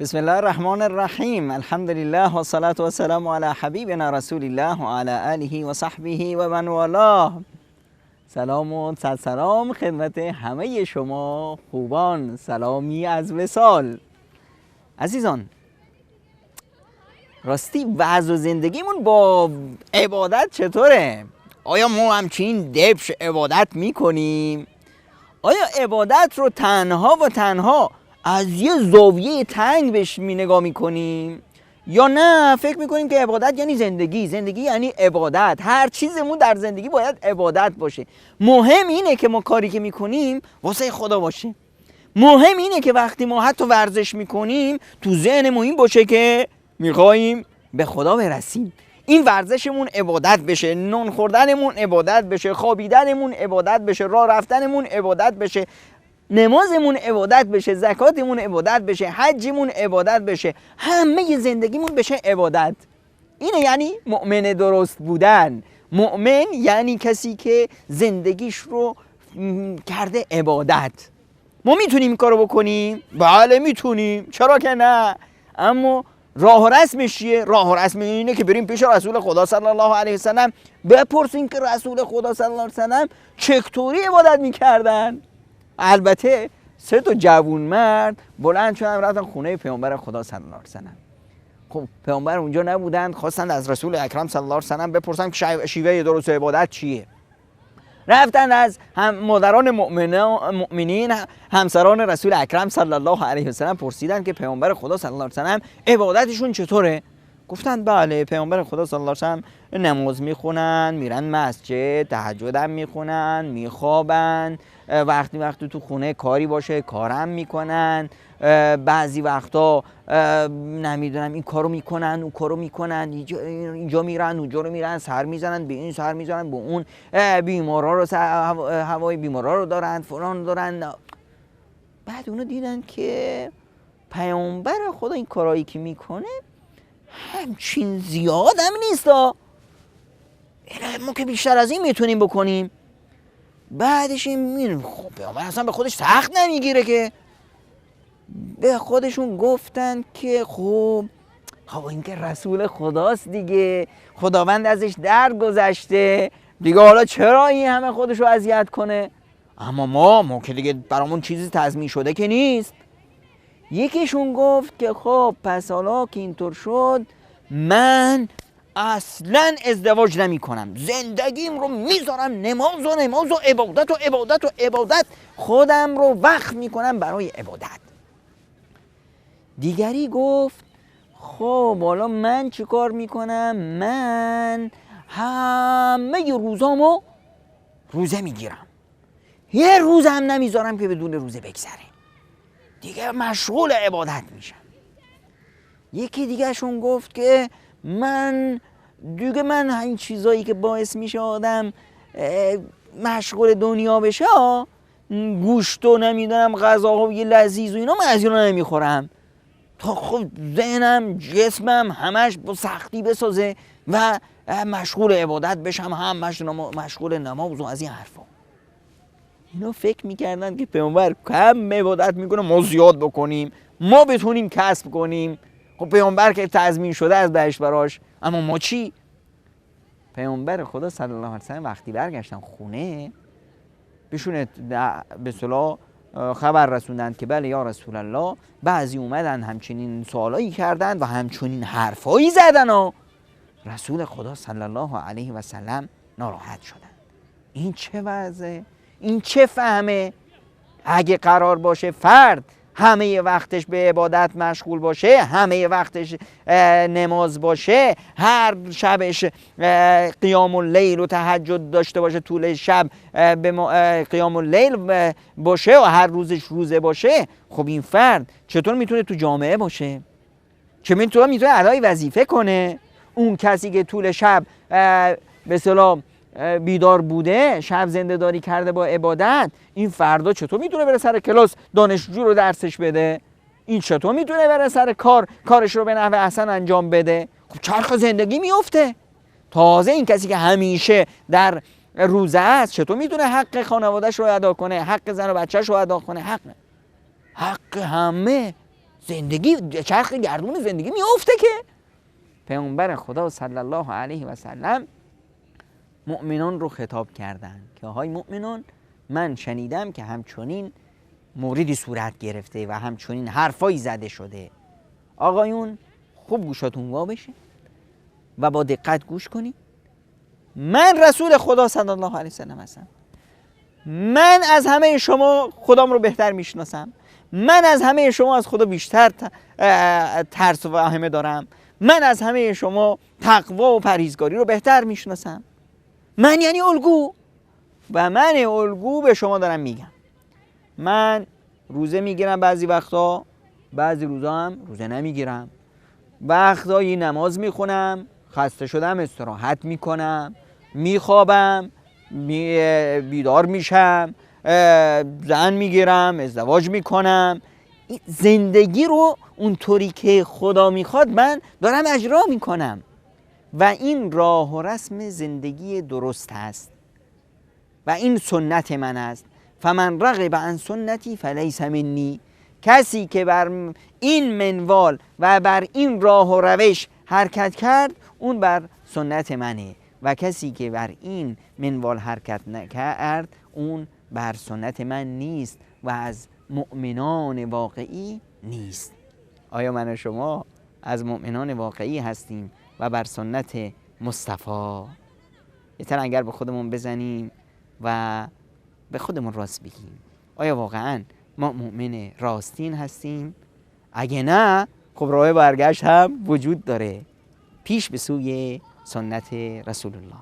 بسم الله الرحمن الرحیم. الحمدلله و صلاة و سلام علی حبیبنا رسول الله و علی آله و صحبه و من والاه. سلام و صد سلام خدمت همه شما خوبان، سلامی از وصال. عزیزان، راستی وضع و زندگیمون با عبادت چطوره؟ آیا ما همچین دبش عبادت میکنیم؟ آیا عبادت رو تنها و تنها از یه زاویه تنگ بهش نگاه میکنیم؟ یا نه فکر میکنیم که عبادت یعنی زندگی یعنی عبادت، هر چیزمون در زندگی باید عبادت باشه. مهم اینه که ما کاری که میکنیم واسه خدا باشه. مهم اینه که وقتی ما حتی ورزش میکنیم تو ذهنمون این باشه که میخوایم به خدا برسیم. این ورزشمون عبادت بشه، نون خوردنمون عبادت بشه، خوابیدنمون عبادت بشه، راه رفتنمون عبادت بشه، نمازمون عبادت بشه، زکاتمون عبادت بشه، حجمون عبادت بشه، همه زندگیمون بشه عبادت. اینه یعنی مؤمن درست بودن. مؤمن یعنی کسی که زندگیش رو کرده عبادت. ما میتونیم این کارو بکنیم؟ بله میتونیم، چرا که نه؟ اما راه و رسمش چیه؟ راه و رسم اینه که بریم پیش رسول خدا صلی الله علیه و سلم بپرسیم که رسول خدا صلی الله علیه و سلم چطوری عبادت میکردن. البته 3 جوون مرد بلند شدن رفتن خونه پیامبر خدا صلی الله علیه و سلم. خب پیامبر اونجا نبودند، خواستند از رسول اکرم صلی الله علیه و سلم بپرسن که شیوه درست عبادت چیه. رفتن از مادران مؤمنین همسران رسول اکرم صلی الله علیه و سلم پرسیدن که پیامبر خدا صلی الله علیه و سلم عبادتشون چطوره؟ گفتند بله، پیامبر خدا صلی الله علیه و سلم نماز میخونن، میرن مسجد، تهجد هم میخونن، میخوابن، وقتی تو خونه کاری باشه کارم میکنن، بعضی وقتا نمیدونم این کارو میکنن اون کارو میکنن، اینجا میرن اونجا رو میرن، سر میزنن به این، سر میزنن به اون، بیمارا رو هوای بیمارا رو دارن، فلان دارن. بعد اونو دیدن که پیامبر خدا این کارایی که میکنه همچین زیاد هم نیست، ما که بیشتر از این میتونیم بکنیم. بعدش این میریم خب پیامبر اصلا به خودش سخت نمیگیره که. به خودشون گفتن که خب این که رسول خداست دیگه، خداوند ازش درگذشته دیگه، حالا چرا این همه خودشو اذیت کنه؟ اما ما که دیگه برامون چیزی تضمین شده که نیست. یکیشون گفت که خب پس حالا که اینطور شد من اصلا ازدواج نمی کنم، زندگیم رو میذارم نماز و عبادت، خودم رو وقف میکنم برای عبادت. دیگری گفت خب حالا من چی کار میکنم؟ من همه روزامو روزه میگیرم، یه روز هم نمیذارم که بدون روزه بگذره، دیگه مشغول عبادت میشم. یکی دیگه شون گفت که من این چیزایی که باعث میشه آدم مشغول دنیا بشه، گوشت و نمیدونم غذاهای لذیذ و اینا، من از اینا نمیخورم تا خب ذهنم جسمم همش با سختی بسازه و مشغول عبادت بشم، هم مشغول نماز و از این حرفا. اینا فکر میکردن که پیامبر کم عبادت میکنه، ما زیاد بکنیم، ما بتونیم کسب کنیم. خب پیامبر که تضمین شده از بهشت براش، اما ما چی؟ پیامبر خدا صلی الله علیه و سلم وقتی برگشتن خونه بهشون به اصطلاح خبر رسوندند که بله یا رسول الله، بعضی اومدن همچنین سوالایی کردند و همچنین حرفایی زدن و رسول خدا صلی الله علیه و سلم ناراحت شدند. این چه وضعه؟ این چه فهمه؟ اگه قرار باشه فرد همه وقتش به عبادت مشغول باشه، همه وقتش نماز باشه، هر شبش قیام اللیل و تهجد داشته باشه، طول شب به قیام اللیل باشه و هر روزش روزه باشه، خب این فرد چطور میتونه تو جامعه باشه؟ چطور میتونه ادای وظیفه کنه؟ اون کسی که طول شب به اصطلاح بیدار بوده، شب زنده داری کرده با عبادت، این فردا چطور میتونه بره سر کلاس دانشجو رو درسش بده؟ این چطور میتونه بره سر کارش رو به نحو احسن انجام بده؟ خب چرخ زندگی میفته. تازه این کسی که همیشه در روزه است چطور میتونه حق خانوادهش رو ادا کنه، حق زن و بچهش رو ادا کنه، حق همه زندگی چرخ گردون زندگی میافته که. پیامبر خدا صلی الله علیه و سلم مؤمنان رو خطاب کردن که های مؤمنان، من شنیدم که همچنین موردی صورت گرفته و همچنین حرفایی زده شده. آقایون خوب گوشاتون وا بشه و با دقت گوش کنید. من رسول خدا صلی الله علیه و سلم هستم. من از همه شما خدام رو بهتر میشناسم. من از همه شما از خدا بیشتر ترس و واهمه دارم. من از همه شما تقوا و پرهیزگاری رو بهتر میشناسم. من یعنی الگو، و من الگو به شما دارم میگم. من روزه میگیرم بعضی وقتا، بعضی روزا هم روزه نمیگیرم. وقتایی نماز میخونم، خسته شدم استراحت میکنم، میخوابم، بیدار میشم، زن میگیرم، ازدواج میکنم. زندگی رو اونطوری که خدا میخواد من دارم اجرا میکنم و این راه و رسم زندگی درست است و این سنت من است. فمن رغب عن سنتی فلیس منی. کسی که بر این منوال و بر این راه و روش حرکت کرد اون بر سنت منه و کسی که بر این منوال حرکت نکرد اون بر سنت من نیست و از مؤمنان واقعی نیست. آیا من و شما از مؤمنان واقعی هستیم و بر سنت مصطفی؟ یه تلنگر به خودمون بزنیم و به خودمون راست بگیم. آیا واقعا ما مؤمن راستین هستیم؟ اگه نه، خب راه برگشت هم وجود داره، پیش به سوی سنت رسول الله.